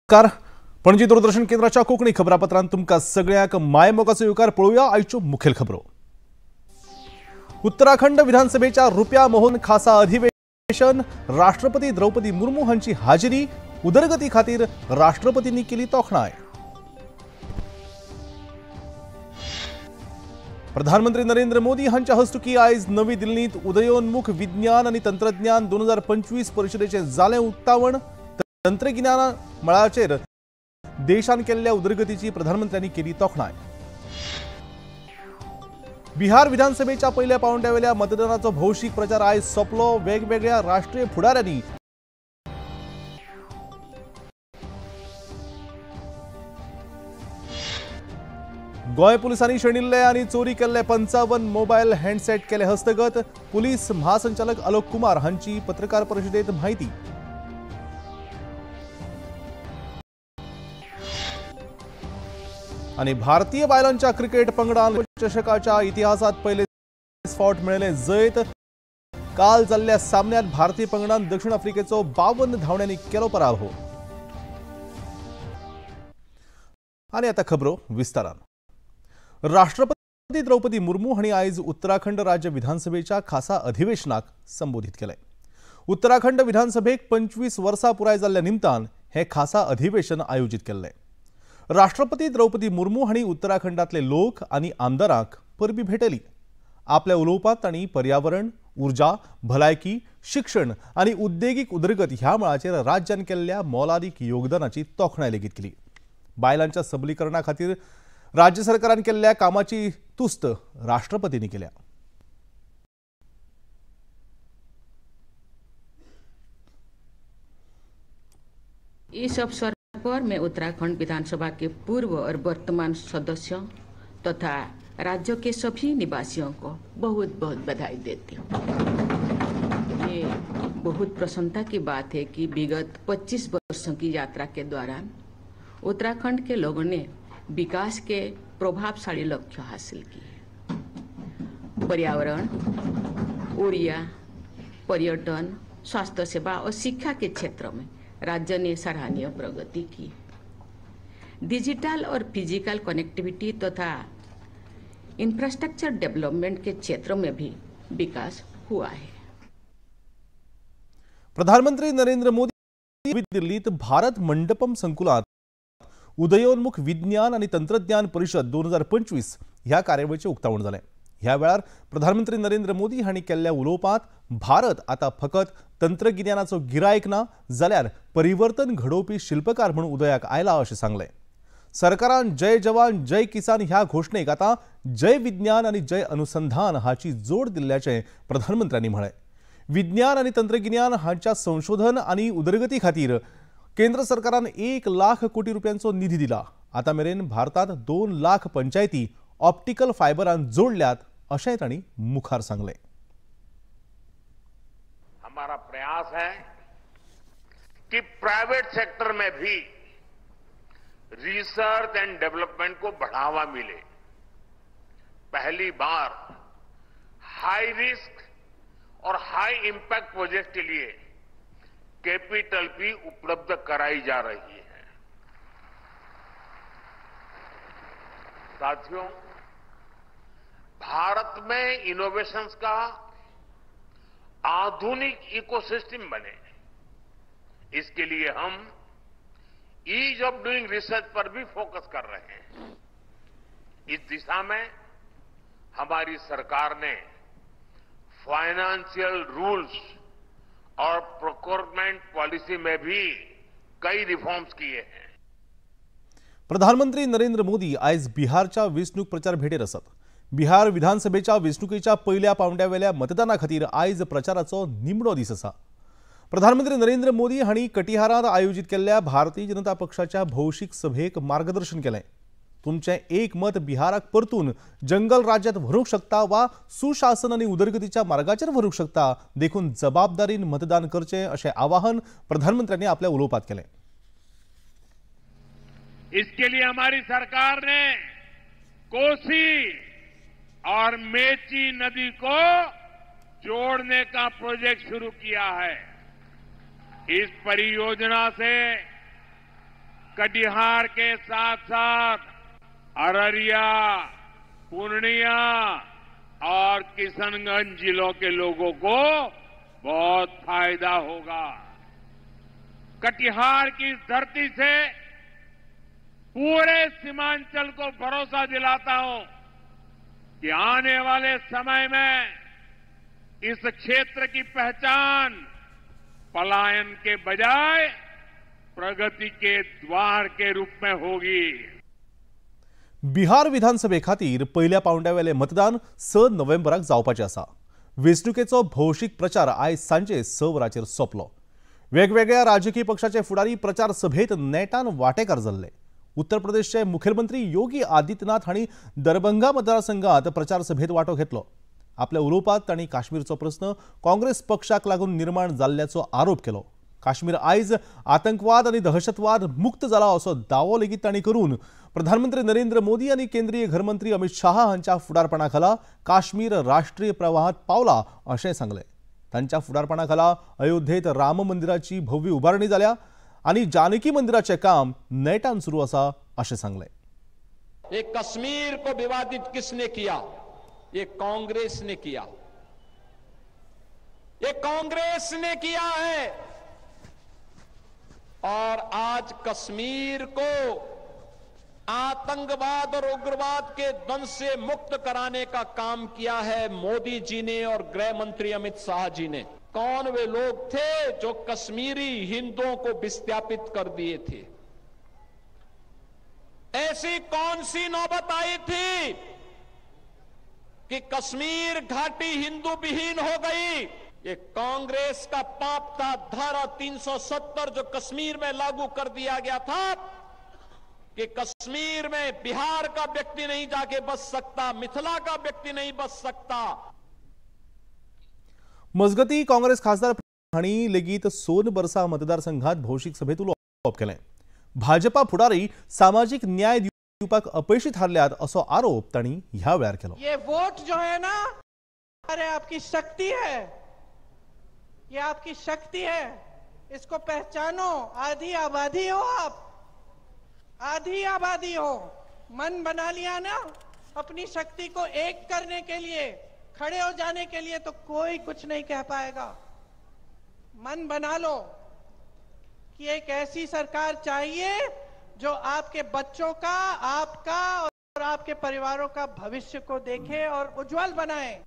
नमस्कार. पणजी दूरदर्शन केंद्राच्या कोकणी खबरापत्रांत तुमका सगळ्याक मायमोगाचो येवकार पळोवया आयच्यो मुखेल खबरो. उत्तराखंड विधानसभेच्या रुप्या मोहन खासा अधिवेशन, राष्ट्रपती द्रौपदी मुर्मू हांची हाजिरी, उदरगती खातीर राष्ट्रपतींनी केली तोखणाय. प्रधानमंत्री नरेंद्र मोदी हांच्या हस्तुकी आयज नवी दिल्लीत उदयोन्मुख विज्ञान आणि तंत्रज्ञान 2025 परिषदेचे जाले उक्तावण. तंत्रज्ञान मळाचेर देशान केल्ल्या उदरगतीची प्रधानमंत्र्यांनी केली तोखणाय. बिहार विधानसभेच्या पहिल्या पावंड्यावेल्या मतदानाचो भौशीक प्रचार आयज सोपलो. वेगवेगळ्या राष्ट्रीय फुडाऱ्यांनी गोय पुलिसांनी शेणिल्ले आणि चोरी केल्ले 55 मोबाईल हँडसेट केले हस्तगत. पुलीस महासंचालक आलोक कुमार हांची पत्रकार परिषदेत माहिती. आणि भारतीय बायलांच्या क्रिकेट पंगडान चषकाच्या इतिहासात पहिले फावट मेळयले जैत. काल जाल्ल्या सामन्यात भारतीय पंगडान दक्षिण आफ्रिकेचो 52 धांवड्यांनी केलो पराभव. आणि आता खबरो विस्तारान. राष्ट्रपती द्रौपदी मुर्मू हांणी आयज उत्तराखंड राज्य विधानसभेच्या खासा अधिवेशनाक संबोधित केले. उत्तराखंड विधानसभेक 25 वर्सां पुराय जाल्ल्या निमतान हे खासा अधिवेशन आयोजित केल्ले. राष्ट्रपती द्रौपदी मुर्मू हांणी उत्तराखंडातले लोक आणि आमदारांक परबी भेटली. आपल्या उलोवपांत तांणी पर्यावरण, उर्जा, भलायकी, शिक्षण आणि उद्देगीक उदरगत ह्या मळाचेर राज्यान केल्ल्या मोलादीक योगदानाची तोखणाय लेगीत केली. बायलांच्या सबलीकरणा खातीर राज्य सरकारान केल्ल्या कामाची तुस्त राष्ट्रपतींनी केल्या. इस अवसर पर मैं उत्तराखंड विधानसभा के पूर्व और वर्तमान सदस्यों तथा राज्य के सभी निवासियों को बहुत बहुत बधाई देती हूँ. ये बहुत प्रसन्नता की बात है कि विगत 25 वर्षों की यात्रा के दौरान उत्तराखंड के लोगों ने विकास के प्रभावशाली लक्ष्य हासिल किए. पर्यावरण, ऊर्जा, पर्यटन, स्वास्थ्य सेवा और शिक्षा के क्षेत्र में राज्य ने सराहनीय प्रगति की. डिजिटल और फिजिकल कनेक्टिविटी तथा इंफ्रास्ट्रक्चर डेवलपमेंट के क्षेत्र में भी विकास हुआ है. प्रधानमंत्री नरेंद्र मोदी नवी दिल्लीत भारत मंडपम संकुलात उदयोन्मुख विज्ञान आणि तंत्रज्ञान परिषद 2025 ह्या कार्यावळीचे उक्तावण जाले. ह्या वेळार प्रधानमंत्री नरेंद्र मोदी हांणी केल्ल्या उलोवपांत भारत आता फकत तंत्रगिन्यानाचो गिरायक ना जाल्यार परिवर्तन घडोवपी शिल्पकार म्हणून उदयाक आयला अशें सांगलें. सरकारान जय जवान जय किसान ह्या घोषणेक आता जय विज्ञान आणि जय अनुसंधान हाची जोड दिल्ल्याचें प्रधानमंत्र्यांनी म्हळें. विज्ञान आणि तंत्रगिन्यान हांच्या संशोधन आणि उदरगती खातीर केंद्र सरकारान 1 लाख कोटी रुपयांचो निधी दिला. आता मेरेन भारतात 2 लाख पंचायती ऑप्टिकल फायबरान जोडल्यात अशेंय तांणी मुखार सांगलें. हमारा प्रयास है कि प्राइवेट सेक्टर में भी रिसर्च एंड डेवलपमेंट को बढ़ावा मिले. पहली बार हाई रिस्क और हाई इंपैक्ट प्रोजेक्ट के लिए कैपिटल भी उपलब्ध कराई जा रही है. साथियों, भारत में इनोवेशंस का आधुनिक इकोसिस्टम बने, इसके लिए हम ईज ऑफ डूइंग रिसर्च पर भी फोकस कर रहे हैं. इस दिशा में हमारी सरकार ने फाइनेंशियल रूल्स और प्रोक्योरमेंट पॉलिसी में भी कई रिफॉर्म्स किए हैं. प्रधानमंत्री नरेंद्र मोदी आयज बिहारच्या वेंचणूक प्रचार भेटेर आसात. बिहार विधानसभेच्या वेंचणुकेच्या पहिल्या पावंड्यावेल्या मतदाना खातीर आयज प्रचाराचो निमणो दीस आसा. प्रधानमंत्री नरेंद्र मोदी हांणी कटिहारात आयोजित केल्ल्या भारतीय जनता पक्षाच्या भौशीक सभेक मार्गदर्शन केलें. तुमचें एक मत बिहाराक परतून जंगल राज्यात व्हरूंक शकता वा सुशासन आणि उदरगतीच्या मार्गाचेर व्हरूंक शकता, देखून जबाबदारीन मतदान करचें अशें आवाहन प्रधानमंत्र्यांनी आपल्या उलोवपांत केलें. इसके लिए हमारी सरकार ने कोसी और मेची नदी को जोड़ने का प्रोजेक्ट शुरू किया है. इस परियोजना से कटिहार के साथ साथ अररिया, पूर्णिया और किशनगंज जिलों के लोगों को बहुत फायदा होगा। कटिहार की इस धरती से पूरे सीमांचल को भरोसा दिलाता हूं कि आने वाले समय में इस क्षेत्र की पहचान पलायन के बजाय प्रगति के द्वार के रूप में होगी। बिहार विधानसभे खातीर पहिल्या पावंड्यावेले मतदान 6 नोव्हेंबराक जावपाचें आसा। वेंचणुकेचो भौशीक प्रचार आयज सांजे 6 वरांचेर सोंपलो। वेगवेगळ्या राजकीय पक्षाचे फुडारी प्रचार सभेत नेटान वांटेकार जाल्ले। उत्तर प्रदेशचे मुखेलमंत्री योगी आदित्यनाथ हांणी दरभंगा मतदारसंघात प्रचार सभेत वांटो घेतलो। आपल्या उलोवपांत तांणी काश्मीरचो प्रस्न काँग्रेस पक्षाक लागून निर्माण जाल्ल्याचो आरोप केलो। काश्मीर आयज आतंकवाद आनी दहशतवाद मुक्त जाला असो दावो लेगीत तांणी करून प्रधानमंत्री नरेंद्र मोदी आनी केंद्रीय घरमंत्री अमित शाह हांच्या फुडारपणाखाला काश्मीर राष्ट्रीय प्रवाहात पावला अशें सांगलें। तांच्या फुडारपणाखाला अयोध्येत राम मंदिराची भव्य उभारणी जाल्या आनी जानकी मंदिराचें काम नेटान सुरू आसा अशें सांगलें। ये कश्मीर को विवादित किसने किया? ये कांग्रेस ने किया। ये कांग्रेस ने किया है और आज कश्मीर को आतंकवाद और उग्रवाद के द्वंद से मुक्त कराने का काम किया है मोदी जी ने और गृह मंत्री अमित शाह जी ने। कौन वे लोग थे जो कश्मीरी हिंदुओं को विस्थापित कर दिए थे? ऐसी कौन सी नौबत आई थी कि कश्मीर घाटी हिंदू विहीन हो गई? ये कांग्रेस का पाप था। धारा 370 जो कश्मीर में लागू कर दिया गया था कि कश्मीर में बिहार का व्यक्ति नहीं जाके बस सकता, मिथिला का व्यक्ति नहीं बस सकता। मजगती काँग्रेस खासदार हांणी लेगीत सोन बरसा मतदारसंघात भौशीक सभेत उलोवप केलें। भाजपा फुडारी सामाजिक न्याय दिवपाक अपयशी थारल्यात असो आरोप तांणी ह्या वेळार केलो। ये वोट जो है ना, अरे आपकी शक्ति है, ये आपकी शक्ति है, इसको पहचानो। आधी आबादी हो आप, आधी आबादी हो। मन बना लिया ना अपनी शक्ति को एक करने के लिए, खड़े हो जाने के लिए, तो कोई कुछ नहीं कह पाएगा। मन बना लो कि एक ऐसी सरकार चाहिए जो आपके बच्चों का, आपका और आपके परिवारों का भविष्य को देखे और उज्जवल बनाए।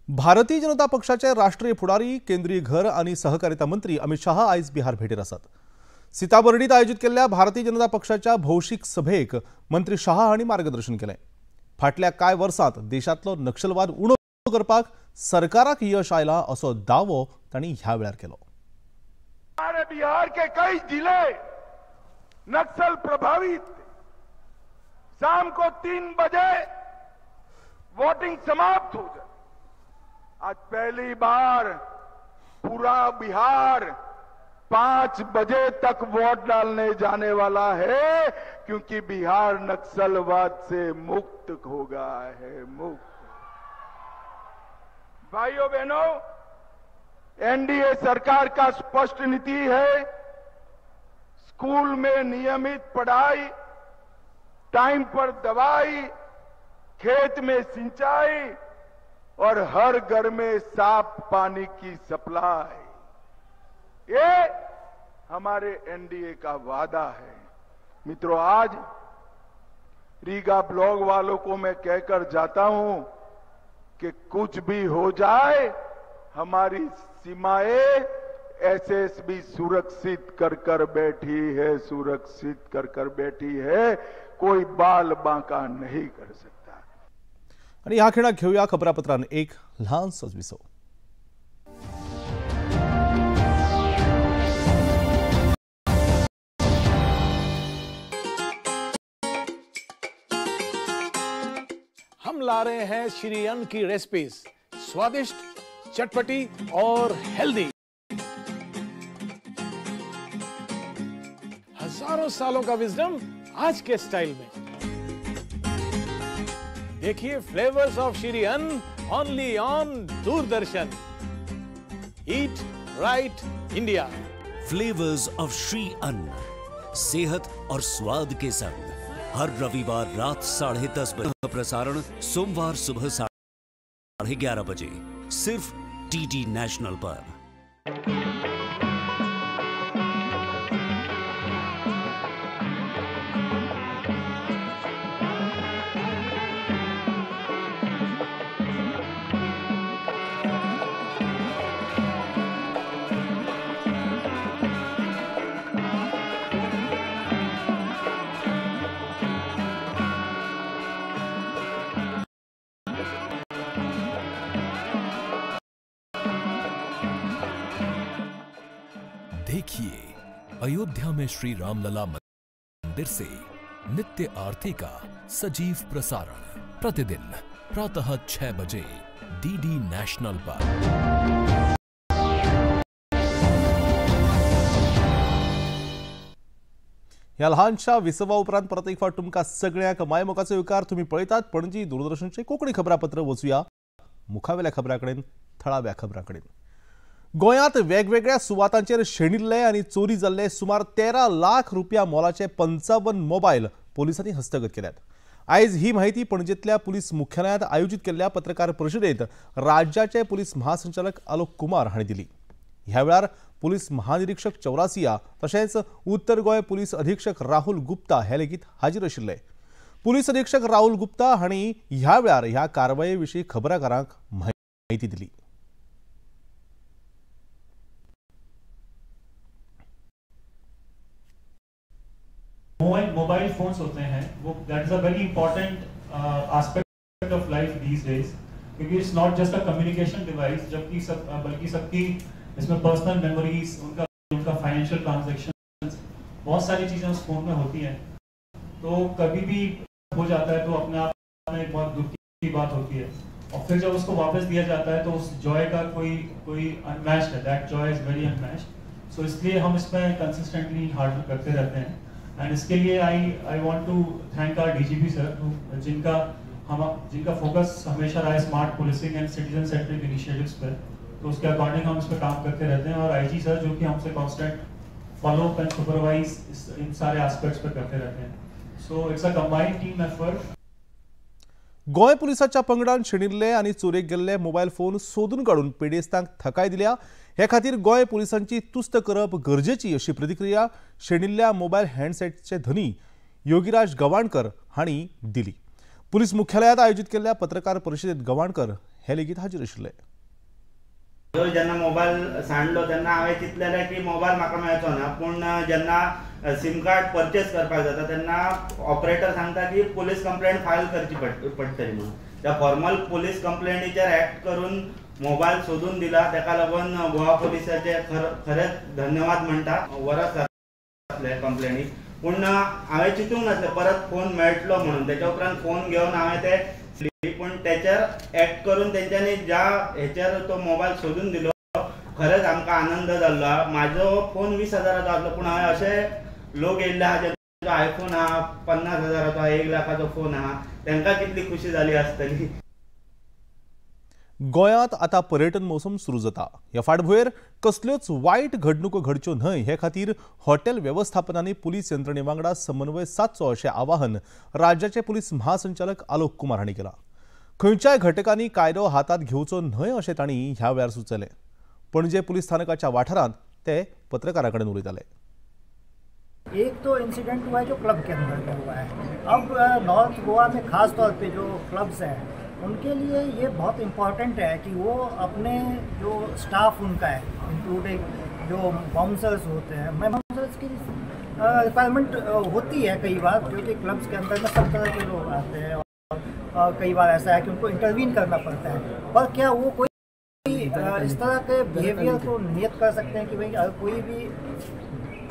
भारतीय जनता पक्षाचे राष्ट्रीय फुडारी केंद्रीय घर आणि सहकारिता मंत्री अमित शाह आयज बिहार भेटेर आसात। सीताबर्डीत आयोजित केल्ल्या भारतीय जनता पक्षाच्या भौशीक सभेक मंत्री शाह हांणी मार्गदर्शन केलें। फाटल्या कांय वर्सांत देशांतलो नक्षलवाद उणो करपाक सरकाराक यश आयला असो दावो तांणी ह्या वेळार केलो। हमारे बिहार के कई जिले नक्सल प्रभावित थे। शाम को 3 बजे वोटिंग समाप्त हो जाए। आज पहली बार पूरा बिहार 5 बजे तक वोट डालने जाने वाला है, क्योंकि बिहार नक्सलवाद से मुक्त हो गया है। मुक्त। भाइयों बहनों, एनडीए सरकार का स्पष्ट नीति है, स्कूल में नियमित पढ़ाई, टाइम पर दवाई, खेत में सिंचाई और हर घर में साफ पानी की सप्लाई। ये हमारे एनडीए का वादा है। मित्रों, आज रीगा ब्लॉक वालों को मैं कहकर जाता हूं कि कुछ भी हो जाए, हमारी सीमाएं एसएसबी सुरक्षित कर बैठी है, सुरक्षित कर बैठी है। कोई बाल बांका नहीं कर सकता। आणि ह्या खेळात घेऊया खबरापत्रान एक ल्हानसो विसो। हम ला रहे हैं श्री अन्न की रेसिपीज, स्वादिष्ट, चटपटी और हेल्दी। हजारों सालों का विजडम आज के स्टाइल में। देखिए फ्लेवर्स ऑफ श्री अन्न only on Doordarshan. Eat right India. Flavors of Sri Anna, सेहत और स्वाद के संग हर रविवार रात 10:30 बजे प्रसारण, सोमवार सुबह 11:30 बजे सिर्फ टीटी नेशनल पर। देखिए अयोध्या में श्री रामलला मंदिर से नित्य आरती का सजीव प्रसारण प्रतिदिन प्रातः 6 बजे डीडी नेशनल पर। ह्या लहानशा विसवा उपरांत परत एक फावट तुमकां सगळ्यांक मायमोगाचो विकार तुम्ही पळयतात पणजी दूरदर्शनचे कोंकणी खबरापत्र वचूया मुखावेल्या खबरांकडेन थळाव्या खबरांकडेन। गोंयांत वेगवेगळ्या सुवातांचेर शेणिल्ले आनी चोरी जाल्ले सुमार 13 लाख रुपया मोलाचे 55 मोबायल पोलिसांनी हस्तगत केल्यात। आयज ही माहिती पणजेंतल्या पुलीस मुख्यालयांत आयोजीत केल्ल्या पत्रकार परिशदेंत राज्याचे पुलीस महासंचालक आलोक कुमार हांणी दिली। ह्या वेळार पुलीस महानिरीक्षक चौरासिया तशेंच उत्तर गोंय पुलीस अधीक्षक राहुल गुप्ता हे लेगीत हाजीर आशिल्ले। पुलीस अधीक्षक राहुल गुप्ता हांणी ह्या वेळार ह्या कारवाये विशीं खबराकारांक माहिती दिली। मोबाइल फोन्स होते हैं वो that is a very important aspect of life these days, क्योंकि it's not just a communication device बल्कि सबकी इसमें पर्सनल मेमोरीज, उनका फाइनेंशियल ट्रांजैक्शंस, बहुत सारी चीजें उस फोन में होती हैं। तो कभी भी हो जाता है तो अपने आप में एक बहुत दुख की बात होती है, और फिर जब उसको वापस दिया जाता है तो उस जॉय का कोई अनमैच्ड है, that joy is very unmatched. So इसलिए हम इसमें कंसिस्टेंटली हार्ड वर्क करते रहते हैं। एंड इसके लिए I want to thank our DGP sir, जिनका फोकस हमेशा रहा है smart policing and citizen centric initiatives पर। तो उसके अकॉर्डिंग हम इस पर काम करते रहते हैं, और आईजी सर जो कि हमसे constant follow up and supervise इन सारे एस्पेक्ट्स पर करते रहते हैं। So it's a combined team effort. गोंय पुलिसाच्या पंगडान शेणिल्ले आनी चोरेक गेल्ले मोबायल फोन सोदून काडून पेडेस्तांक थाकाय दिल्या। हे खातीर गोंय पुलिसांची तुस्त करप गरजेची अशी प्रतिक्रिया शेणिल्ल्या मोबायल हँडसेटचे धनी योगीराज गवाणकर हांणी दिली। पुलीस मुख्यालयांत आयोजीत केल्ल्या पत्रकार परिशदेंत गवाणकर हे लेगीत हाजीर आशिल्ले। जेन्ना मोबायल सांडलो तेन्ना हांवें चिंतलेलें की मोबायल म्हाका मेळचो ना, पूण जेन्ना सिम कार्ड परचेस करपाक जाता तेन्ना ऑपरेटर सांगता की पुलीस कंप्लेंट फायल करची पडटली म्हणून। त्या फॉर्मल पुलीस कंप्लेंटीचेर एक्ट करून मोबायल सोदून दिला, तेका लागून गोवा पुलिसाचे खरेंच धन्यवाद म्हणटा। वरस जातले कंप्लेनीक, पूण हांवें चिंतूंक नासलें परत फोन मेळटलो म्हणून। तेच्या उपरांत फोन घेवन हांवें ते पण त्याच्यार एक्ट करून त्यांच्यानी ज्या ह्याच्यार तो मोबाईल सोदून दिलो, खरंच आमकां आनंद जाल्लो। म्हाजो फोन 20,000चो आसलो, पूण हांवें अशे लोक येयल्ले आहा ज्यांचो आयफोन आहा 50,000चो, 1 लाखाचो फोन आहा, तांकां कितली खुशी जाली आसतली। गोंयांत आतां पर्यटन मोसम सुरू जाता। ह्या फाटभुंयेर कसल्योच वायट घडणुको घडच्यो न्हय हे खातीर हॉटेल वेवस्थापनांनी पुलीस यंत्रणे वांगडा समन्वय सादचो अशें आवाहन राज्याचे पुलीस महासंचालक आलोक कुमार हांणी केलां। खंयच्याय घटकांनी कायदो हातांत घेवचो न्हय अशें तांणी ह्या वेळार सुचयलें। पणजे पुलीस स्थानकाच्या वाठारांत ते पत्रकारां कडेन उलयताले। एक तो इंसिडेंट हुआ है जो क्लब के अंदर में हुआ है। अब नॉर्थ गोवा में खास तौर पे जो क्लब्स हैं उनके लिए ये बहुत इम्पॉर्टेंट है कि वो अपने जो स्टाफ उनका है, इंक्लूडिंग जो बाउंसर्स होते हैं, मैं बाउंसर्स की रिक्वायरमेंट होती है कई बार, क्योंकि क्लब्स के अंदर में सब तरह के लोग आते हैं और कई बार ऐसा है कि उनको इंटरवीन करना पड़ता है। पर क्या वो कोई इस तरह के बिहेवियर को नियत कर सकते हैं कि भाई अगर कोई भी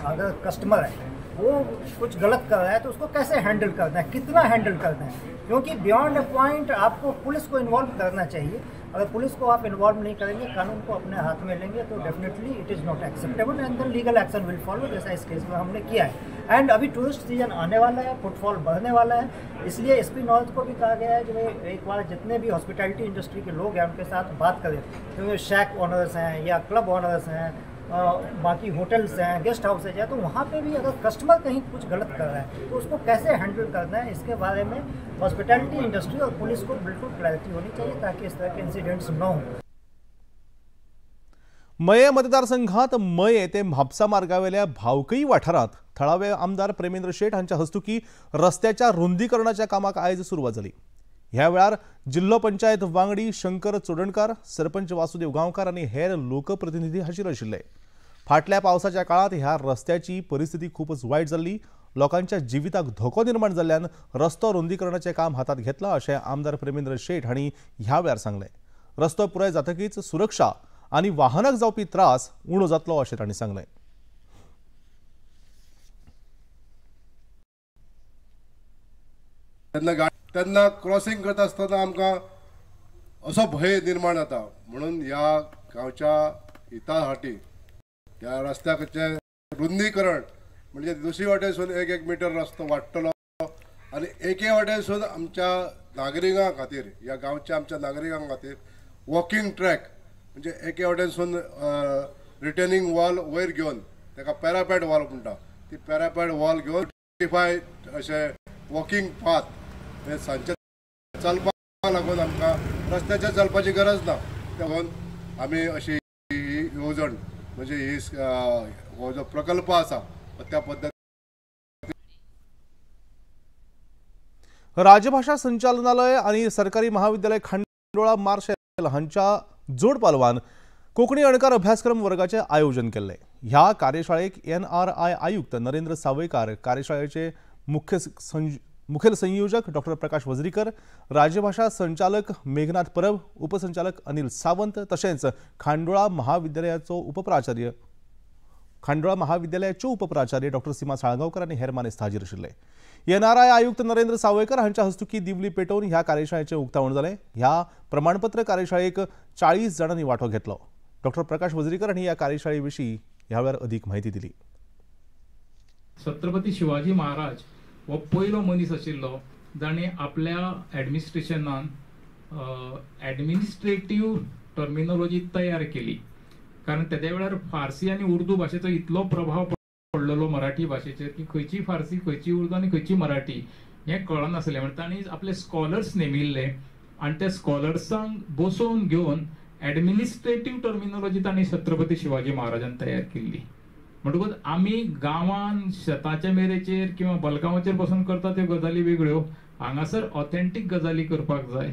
अगर कस्टमर है वो कुछ गलत कर रहा है तो उसको कैसे हैंडल करना है, कितना हैंडल करना है, क्योंकि बियॉन्ड अ पॉइंट आपको पुलिस को इन्वॉल्व करना चाहिए। अगर पुलिस को आप इन्वॉल्व नहीं करेंगे, कानून को अपने हाथ में लेंगे, तो definitely it is not acceptable and then legal action will follow, जैसा इस केस में हमने किया है। एंड अभी टूरिस्ट सीजन आने वाला है, फुटफॉल बढ़ने वाला है, इसलिए एसपी नॉर्थ को भी कहा गया है कि एक बार जितने भी हॉस्पिटैलिटी इंडस्ट्री के लोग हैं उनके साथ बात करें, क्योंकि शैक ऑनर्स हैं या क्लब ऑनर्स हैं बाकी होटल्स हैं, गेस्ट हाउसेज हैं, तो वहाँ पे भी अगर कस्टमर कहीं कुछ गलत कर रहा है तो उसको कैसे हैंडल करना है, इसके बारे में हॉस्पिटैलिटी इंडस्ट्री और पुलिस को बिल्कुल क्लैरिटी होनी चाहिए ताकि इस तरह के इंसिडेंट्स न हों। मये मतदारसंघात मये ते म्हापसा मार्गावेल्या भावकई वाठारात थळावे आमदार प्रेमेंद्र शेठ हांच्या हस्तुकी रस्त्याच्या रुंदीकरणाच्या कामाक आयज सुरुवात जाली। ह्या वेळार जिल्हा पंचायत वांगडी शंकर चोडणकार, सरपंच वासुदेव गांवकार आणि हेर लोकप्रतिनिधी हाजीर आशिल्ले। फाटल्या पावसाच्या काळात ह्या रस्त्याची परिस्थिती खूपच वाईट जाल्ली। लोकांच्या जिविताक धोको निर्माण जाल्ल्यान रस्तो रुंदीकरणाचे काम हातात घेतला अशें आमदार प्रेमेंद्र शेठ हांणी ह्या वेळार सांगले। रस्तो पुराय जातकीच सुरक्षा आणि वाहनाक जावपी त्रास उणो जातलो अशें तांणी सांगलें। तेन्ना क्रॉसिंग करता आसतना आमकां असो भंय निर्माण जाता, म्हणून ह्या गांवच्या हिता खातीर ह्या रस्त्याचे रुंदीकरण म्हणजे दुसरी वाटेसून 1-1 मीटर रस्तो वाडटलो आनी एके वाटेसून आमच्या नागरिकां खातीर, ह्या गांवच्या आमच्या नागरिकां खातीर वॉकिंग ट्रॅक म्हणजे एके वाटेसून रिटर्निंग वॉल वयर घेवन ताका पॅरापेट वॉल म्हणटा, ती पॅरापेट वॉल घेवन 25 अशे वॉकिंग पाथ सांचे चलपाक लागून आमकां रस्त्याचेर चलपाची गरज ना, देखून आमी अशी येवजण म्हणजे ही हो जो प्रकल्प आसा त्या पद्दतीन राजभाषा संचालनालय आणि सरकारी महाविद्यालय खांडोळा मार्शल हांच्या जोड पालवान कोंकणी अणकार अभ्यासक्रम वर्गाचे आयोजन केले। ह्या कार्यशाळेक NRI आयुक्त नरेंद्र सावयकार, कार्यशाळेचे मुखेल संयोजक डॉ प्रकाश वजरीकर, राजभाषा संचालक मेघनाथ परब, उपसंचालक अनिल सावंत तशेंच खांडोळा महाविद्यालयाच्यो उपप्राचार्य डॉ सीमा साळगांवकर आनी हेर मानेस्त हाजीर आशिल्ले। NRI आयुक्त नरेंद्र सावयकर हांच्या हस्तुकी दिवली पेटोवन ह्या कार्यशाळेचें उक्तावण जालें। ह्या प्रमाणपत्र कार्यशाळेक 40 जाणांनी वांटो घेतलो। डॉ प्रकाश वजरीकर हांणी ह्या कार्यशाळे विशीं ह्या वेळार अदीक म्हायती दिली। छत्रपती शिवाजी महाराज हो पयलो मनीस आशिल्लो जाणें आपल्या एडमिनिस्ट्रेशनान एडमिनिस्ट्रेटिव्ह टर्मिनोलॉजी तयार केली, कारण त्या वेळार फारसी आणि उर्दू भाशेचो इतलो प्रभाव पडलेलो मराठी भाशेचेर की खंयची फारसी, खंयची उर्दू आनी खंयची मराठी हें कळनासलें। म्हणून तांणी आपले स्कॉलर्स नेमिल्ले आनी त्या स्कॉलर्सांक बसोवन घेवन एडमिनिस्ट्रेटिव्ह टर्मिनोलॉजी तांणी छत्रपती शिवाजी महाराजान तयार केल्ली। म्हणटकूच आमी गांवान शेताच्या मेरेचेर किंवा बलगांवाचेर बसून करता त्यो गजाली वेगळ्यो, हांगासर ऑथेंटीक गजाली करपाक जाय,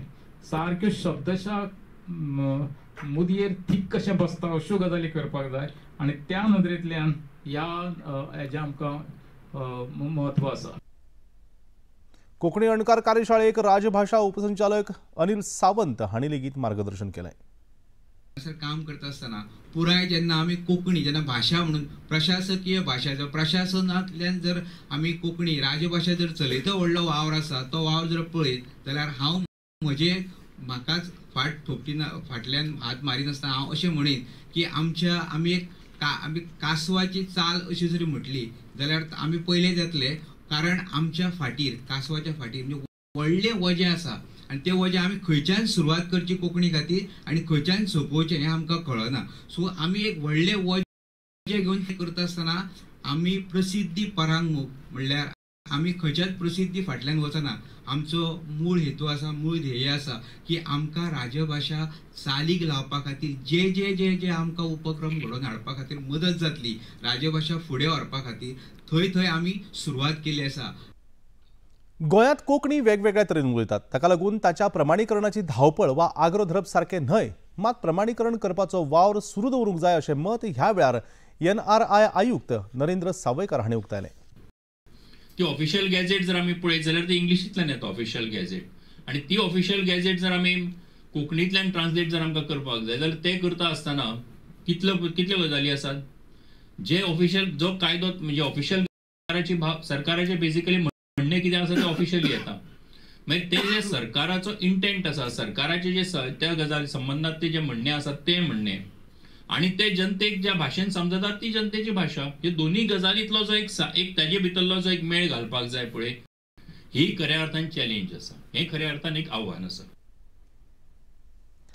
सारक्यो शब्दशा मुदयेर थीक कशें बसता अश्यो गजाली करपाक जाय आनी त्या नदरेंतल्यान ह्या हेजें आमकां म्हत्व आसा। कोंकणी अणकार कार्यशाळेक राजभाषा उपसंचालक अनिल सावंत हांणी लेगीत मार्गदर्शन केलें। काम करता आसतना पुराय जेन्ना आमी कोंकणी जेन्ना भाशा म्हणून प्रशासकीय भाशा प्रशासनांतल्यान जर आमी कोंकणी राजभाशा जर चलयतो व्हडलो वावर आसा, तो वावर जर पळयत जाल्यार हांव म्हजे म्हाकाच फाट थोपटी फाटल्यान हात मारिनासतना हांव अशें म्हणीन की आमी कासवाची चाल अशी जरी म्हटली जाल्यार आमी पयले जातले, कारण आमच्या फाटीर कासवाच्या फाटीर म्हणजे व्हडलें वजें आसा आनी तें वजें आमी खंयच्यान सुरवात करची कोंकणी खातीर आनी खंयच्यान सोंपोवचें हें आमकां कळना। सो आमी एक व्हडलें वजें घेवन करता आसतना आमी प्रसिद्धी परांगमुख म्हणल्यार आमी खंयच्याच प्रसिद्धी फाटल्यान वचना। आमचो मूळ हेतू आसा, मूळ ध्येय आसा की आमकां राजभाशा चालीक लावपा खातीर जे जे जे जे आमकां उपक्रम घडोवन हाडपा खातीर मदत जातली, राजभाशा फुडें व्हरपा खातीर थंय थंय आमी सुरवात केली आसा। गोंयांत कोंकणी वेगवेगळ्या तरेन उलयतात, ताका लागून ताच्या प्रमाणीकरणाची धांवपळ वा आग्रो धरप सारकें न्हय, मात प्रमाणीकरण करपाचो वावर सुरू दवरूंक जाय अशें मत ह्या वेळार NRI आयुक्त नरेंद्र सावयकार हांणी उक्तायलें। ती ऑफिशियल गॅजेट जर आमी पळयत जाल्यार ती इंग्लिशींतल्यान येता ऑफिशियल गॅजेट, आनी ती ऑफिशियल गॅजेट जर आमी कोंकणींतल्यान ट्रान्सलेट जर आमकां करपाक जाय जाल्यार तें करता आसतना कितल्यो गजाली आसात। जे ऑफिशियल जो कायदो म्हणजे ऑफिशियल सरकाराचे बेसिकली म्हणणें कितें आसा तें ऑफिशियली येता, मागीर ते जे सरकाराचो इंटेंट आसा, सरकाराचे जे त्या गजाली संबंधात ते जे म्हणणें आसा तें म्हणणें आणि ते जनतेक ज्या भाशेन समजतात ती जनतेची भाषा, हे दोन्ही गजालींतलो जो एक ताजे भितरलो जो एक मेळ घालपाक जाय पळय, ही खऱ्या अर्थान चॅलेंज आसा, हे खऱ्या अर्थान एक आव्हान आसा।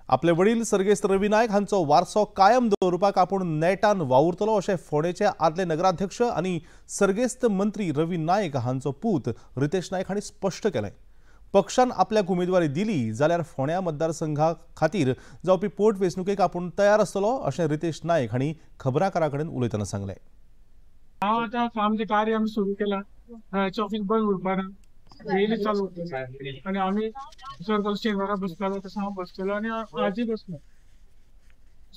आपले वडील सर्गेस्त रवी नायक हांचो वारसो कायम दवरपाक आपूण नेटान वावुरतलो अशें फोंडेचे आदले नगराध्यक्ष आनी सर्गेस्त मंत्री रवी नायक हांचो पूत रितेश नायक हांणी स्पश्ट केलें. पक्षान आपल्याक उमेदवारी दिली जाल्यार फोंड्या मतदारसंघा खातीर जावपी पोटवेंचणुकेक आपूण तयार आसतलो अशें रितेश नायक हांणी खबराकारां कडेन उलयतना सांगलें. हांव आतां आमचें कार्य आमी सुरू केलां. ऑफीस बंद उरपाना, डेली चालू आनी आमी सर्कल शेनवारा बसतालो तसो हांव बसतलो आनी आजूय बसलो.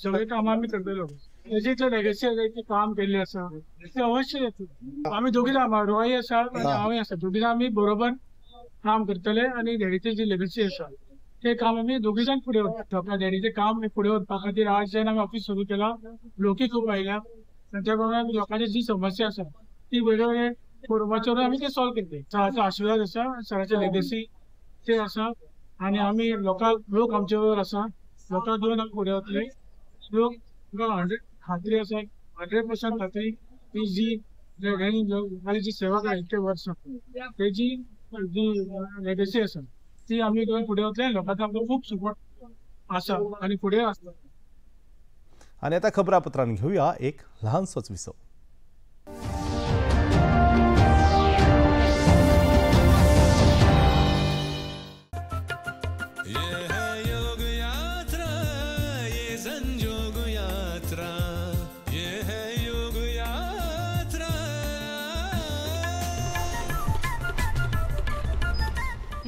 सगळे कामां आमी करतलो. तेजे जे लेगसी आसा काम केल्लें आसा तें अवश्य येतलें. आमी दोगी जाण रोय आसा आनी हांवूय आसा, दोगी जाण आमी बरोबर काम करतले आनी डॅडीची जी लेगसी आसा ते काम आमी दोगी जाण फुडें व्हरतले. डॅडीचें काम फुडें व्हरपा खातीर आज जेन्ना आमी ऑफीस सुरू केलां, लोकूय खूब आयल्या आनी त्या प्रमाणे लोकांची जी समस्या आसा ती वेगवेगळे बरोवपाचेर आमी ते सॉल्व केले. सराचो आशिर्वाद आसा, सराची लेगसी ते आसा आनी आमी लोक आमचे बरोबर आसा. लोकांक घेवन आमी फुडें वतले. लोक 100% खात्री आसा, 100% खात्री ती जी लोकांची जी सेवा केली इतके वर्सां तेजी जी लेगसी आसा ती आमी घेवन फुडें वतले. लोकांचो आमकां खूब सपोर्ट आसा आनी फुडें आसता. आनी आतां खबरापत्रान घेवया एक ल्हानसोच विसव.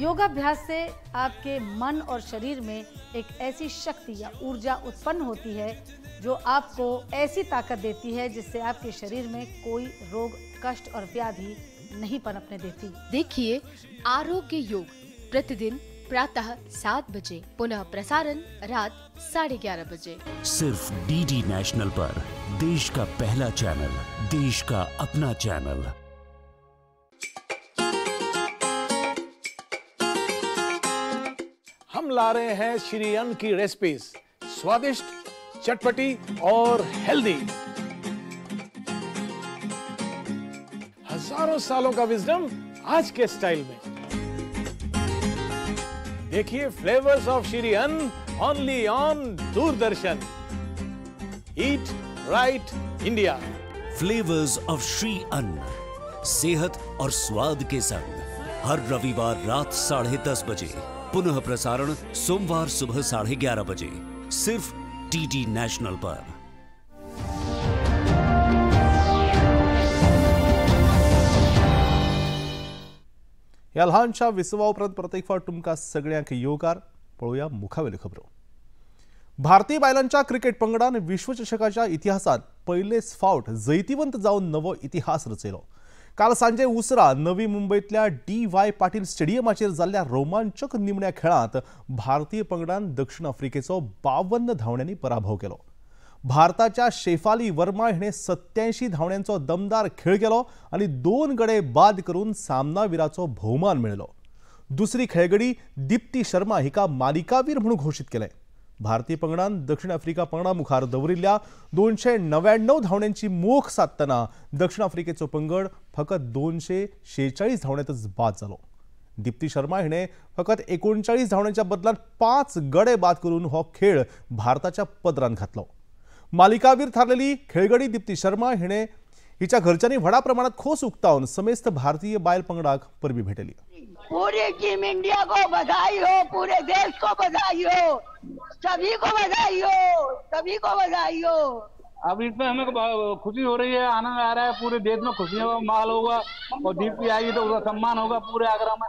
योगाभ्यास से आपके मन और शरीर में एक ऐसी शक्ति या ऊर्जा उत्पन्न होती है जो आपको ऐसी ताकत देती है जिससे आपके शरीर में कोई रोग, कष्ट और व्याधि नहीं पनपने देती। देखिए आरोग्य योग प्रतिदिन प्रातः 7 बजे, पुनः प्रसारण रात 11:30 बजे, सिर्फ डीडी नेशनल पर। देश का पहला चैनल, देश का अपना चैनल। हम ला रहे हैं श्री अन्न की रेसिपीज, स्वादिष्ट, चटपटी और हेल्दी। हजारों सालों का विजडम आज के स्टाइल में। देखिए फ्लेवर्स ऑफ श्री अन्न only on Doordarshan. Eat right India. Flavours of Shri अन्न, सेहत और स्वाद के संग हर रविवार रात 10:30 बजे, पुनः प्रसारण सोमवार सुबह 11:30 बजे, सिर्फ डीडी नेशनल पर। ह्या ल्हानशा विसवा उपरांत परत एक फावट तुमकां सगळ्यांक येवकार. पळोवया मुखावेल्यो खबरो. भारतीय बायलांच्या क्रिकेट पंगडान विश्वचषकाच्या इतिहासात पयलेच फावट जैतिवंत जावन नवो इतिहास रचयलो. काल सांजे उसरा नवी मुंबईतल्या DY पाटील स्टेडियमाचेर जाल्ल्या रोमांचक निमण्या खेळांत भारतीय पंगडान दक्षिण आफ्रिकेचो 52 धांवड्यांनी पराभव केलो. भारताच्या शेफाली वर्मा हिणे 87 धांवड्यांचो दमदार खेळ केलो आनी 2 गडे बाद करून सामनावीराचो भोवमान मेळयलो. दुसरी खेळगडी दीप्ती शर्मा हिका मालिकावीर म्हणून घोषित केलें. भारतीय पंगडान दक्षिण आफ्रिका पंगडा मुखार दवरिल्ल्या 299 धांवड्यांची मोख साधतना दक्षिण आफ्रिकेचो पंगड फकत 246 धांवड्यांतच बाद जालो. दीप्ती शर्मा हिणे फकत 39 धांवड्यांच्या बदलांत 5 गडे बाद करून हो खेळ भारताच्या पदरांत घातलो. मालिकावीर थारलेली खेळगडी दीप्ती शर्मा हिणे हिच्या घरच्यांनी व्हडा प्रमाणात खोस उक्तावन समेस्त भारतीय बायल पंगडाक परबी भेटली. पूरी टीम इंडिया को बधाई हो, पूरे देश को बधाई हो, सभी को बधाई हो, सभी को बधाई हो। अब इसमें हमें खुशी हो रही है, आनंद आ रहा है, पूरे देश में खुशी का माहौल होगा और दीप्ति आएगी तो उसका सम्मान होगा पूरे आगरा में।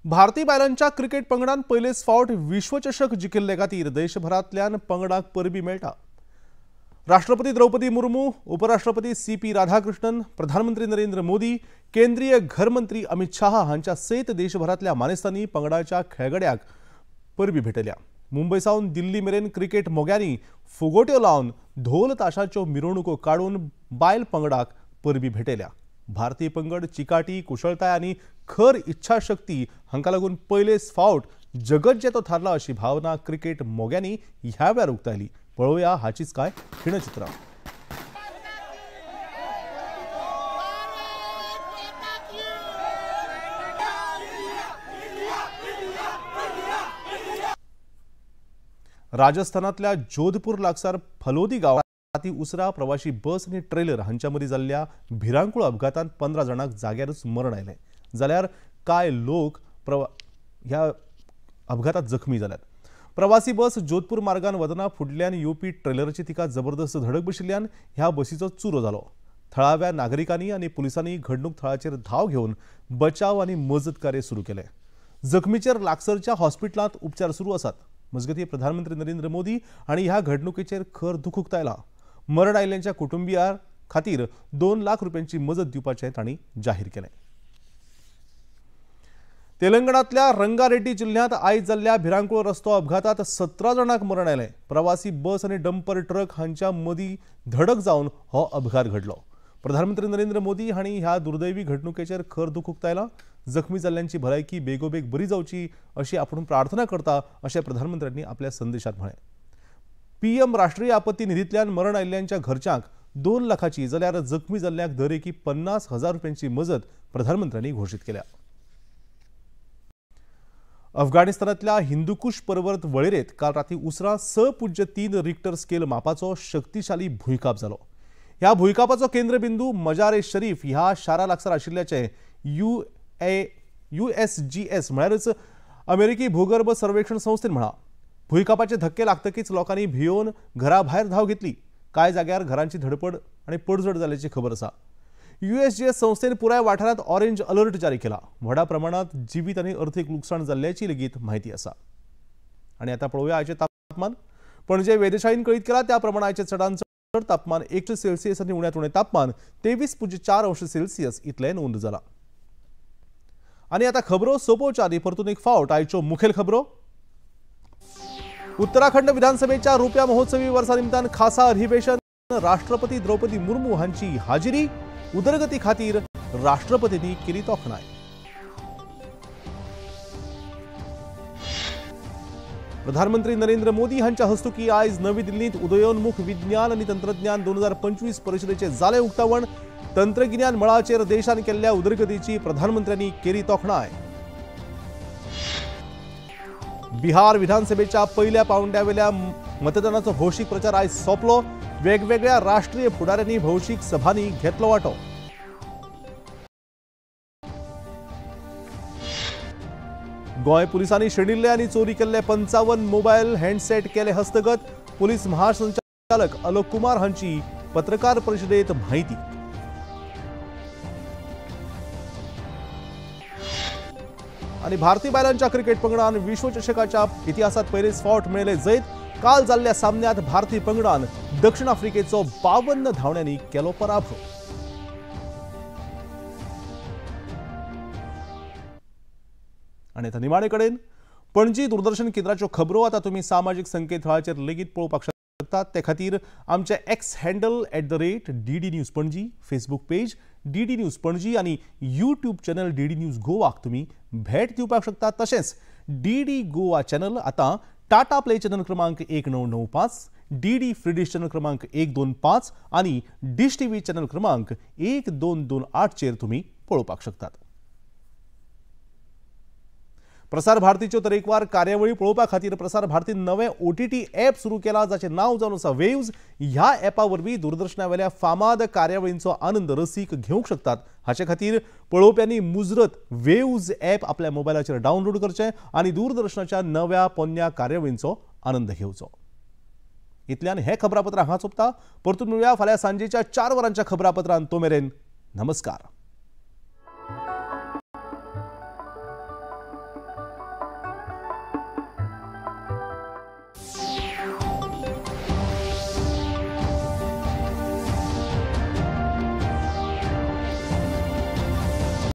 भारतीय बायलांच्या क्रिकेट पंगडान पयलेच फावट विश्वचषक जिखिल्ले खातीर देशभरांतल्यान पंगडाक परबी मेळटा. राष्ट्रपती द्रौपदी मुर्मू, उपराष्ट्रपती CP राधाकृष्णन, प्रधानमंत्री नरेंद्र मोदी, केंद्रीय घर मंत्री अमित शाह हांच्या सयत देशभरातल्या मानेस्तांनी पंगडाच्या खेळगड्याक परबी भेटल्या. मुंबय सावन दिल्ली मेरेन क्रिकेट मोग्यांनी फुगोट्यो लावन धोल ताशाच्यो मिरवणुको काडून बायल पंगडाक परबी भेटल्या. भारतीय पंगड चिकाटी, कुशळटाय आनी खर इच्छाशक्ती हांकां लागून पयलेच फावट जगत जेतो थारला अशी भावना क्रिकेट मोग्यांनी ह्या वेळार उक्तायली. पळोवया हाचीच काय खिणचित्रां. राजस्थानातल्या जोधपूर लागसार फलोदी गावात उसरा प्रवासी बस आणि ट्रेलर हांच्या मदीं जाल्ल्या भिरांकूळ अपघातांत 15 जाणांक जाग्यारच मरण आयलें जाल्यार कांय लोक ह्या अपघातांत जखमी जाल्यात। प्रवासी बस जोधपूर मार्गान वतना फुडल्यान येवपी ट्रेलराची तिका जबरदस्त धडक बशिल्ल्यान ह्या बसीचो चुरो जालो। थळाव्या नागरिकांनी आणि पुलिसांनी घडणूक थळाचेर धाव घेवन बचाव आणि मजत कार्य सुरू केले। जखमीचेर लागसरच्या हॉस्पिटलांत उपचार सुरू आसात। मजगतीं प्रधानमंत्री नरेंद्र मोदी हांणी ह्या घडणुकेचेर खर दुख उक्तायलां। मरण आयिल्ल्यांच्या कुटुंबियां खातीर 2 लाख रुपयांची मजत दिवपाचें तांणी जाहीर केलें। तेलंगणातल्या रंगारेड्डी जिल्ह्यात आयज जाल्ल्या भिरांकूळ रस्तो अपघातात 17 जाणांक मरण आयलें। प्रवासी बस आणि डंपर ट्रक हांच्या मदीं धडक जावन हो अपघात घडलो। प्रधानमंत्री नरेंद्र मोदी हांणी ह्या दुर्दैवी घडणुकेचेर खर दुख उक्तायलां। जखमी जाल्ल्यांची भलायकी बेगोबेग बरी जावची अशी आपूण प्रार्थना करता अशें प्रधानमंत्र्यांनी आपल्या संदेशात म्हळें। पीएम राष्ट्रीय आपत्ती निधींतल्यान मरण आयिल्ल्यांच्या घरच्यांक 2 लाखाची जाल्यार जखमी जाल्ल्यांक दरेकी 50,000 रुपयांची मजत प्रधानमंत्र्यांनी घोषीत केल्या। अफगाणिस्तानातल्या हिंदुकुश पर्वत वळेरेंत काल राती उसरां 6.3 रिक्टर स्केल मापाचो शक्तिशाली भूंयकाप जालो। ह्या भूंयकापाचो केंद्रबिंदू मजार-ए-शरीफ ह्या शारा लागसार आशिल्ल्याचें USGS म्हळ्यारच अमेरिकी भूगर्भ सर्वेक्षण संस्थेन म्हळां। भूंयकापाचे धक्के लागतकीच लोकांनी भियोन घराभायर धांव घेतली। कांय जाग्यार घरांची धडपड आनी पडझड जाल्याची खबर आसा। USGS संस्थेन पुराय वाठारांत ऑरेंज अलर्ट जारी केला। व्हडा प्रमाणात जीवित आनी अर्थीक लुकसाण जाल्ल्याची लेगीत म्हायती आसा। आनी आतां पळोवया आयचे तापमान। पणजे वेधशाळेन कळीत केला त्या प्रमाण आयचे चडांत चड तापमान 1 सेल्सियस आनी उण्यांत उणें तापमान 23.4 अंश सेल्सियस इतलें नोंद जाला। आनी आतां खबरो सोंपोवच्या आदी परतून एक फावट आयच्यो मुखेल खबरो। उत्तराखंड विधानसभेच्या रुप्या महोत्सवी वर्सा निमतान खासा अधिवेशन। राष्ट्रपती द्रौपदी मुर्मू हांची हाजिरी। उदरगती खातीर राष्ट्रपतींनी केली तोखणाय। प्रधानमंत्री नरेंद्र मोदी हांच्या हस्तुकी आयज नवी दिल्लीत उदयोन्मुख विज्ञान आनी तंत्रज्ञान 2025 परिशदेचे जालें उक्तावण। तंत्रगिन्यान मळाचेर देशान केल्ल्या उदरगतीची प्रधानमंत्र्यांनी केली तोखणाय। बिहार विधानसभेच्या पहिल्या पावंड्यावेल्या मतदानाचो भौशीक प्रचार आयज सोंपलो। वेगवेगळ्या राष्ट्रीय फुडाऱ्यांनी भौशीक सभांनी घेतलो वांटो। गोंय पुलिसांनी शेणिल्ले आनी चोरी केल्ले 55 मोबायल हँडसेट केले हस्तगत। पुलीस महासंचालक अलोक कुमार हांची पत्रकार परिशदेत म्हायती। आनी भारतीय बायलांच्या क्रिकेट पंगडान विश्वचषकाच्या इतिहासात पयलेच फावट मेळयले जैत। काल जाल्ल्या सामन्यात भारतीय पंगडान दक्षिण आफ्रिकेचो 52 धांवड्यांनी केलो पराभव। आनी आता निमाणे कडेन पणजी दूरदर्शन केंद्राच्यो खबरो आता तुम्ही सामाजीक संकेतथळाचेर लेगीत पळोवपाक शकतात। ते खातीर आमचे x handle @DD news Panaji, Facebook page DD news Panaji आनी यूट्यूब चॅनल DD न्यूज गोवाक तुम्ही भेट दिवपाक शकतात। तशेंच DD गोवा चॅनल आता टाटा प्ले चॅनल क्रमांक 1995, DD फ्री डिश चॅनल क्रमांक 125 आणि डिश टीव्ही चॅनल क्रमांक 1228 चेर तुम्ही पळोवपाक शकतात। प्रसार भारतीच्यो तरेकवार कार्यावळी पळोवपा खातीर प्रसार भारतीन नवें OTT ॲप सुरू केला जाचें नांव जावन आसा वेव्ज। ह्या ॲपा वरवीं दूरदर्शनावेल्या फामाद कार्यावळींचो आनंद रसीक घेवंक शकतात। हाचे खातीर पळोवप्यांनी मुजरत वेव्ज ॲप आपल्या मोबायलाचेर डावनलोड करचें आनी दूरदर्शनाच्या नव्या पोन्न्या कार्यावळींचो आनंद घेवचो। इतल्यान हे खबरापत्र हांगा सोंपता। परतून मेळुया फाल्यां सांजेच्या 4 वरांच्या खबरापत्रांत। तो मेरेन नमस्कार।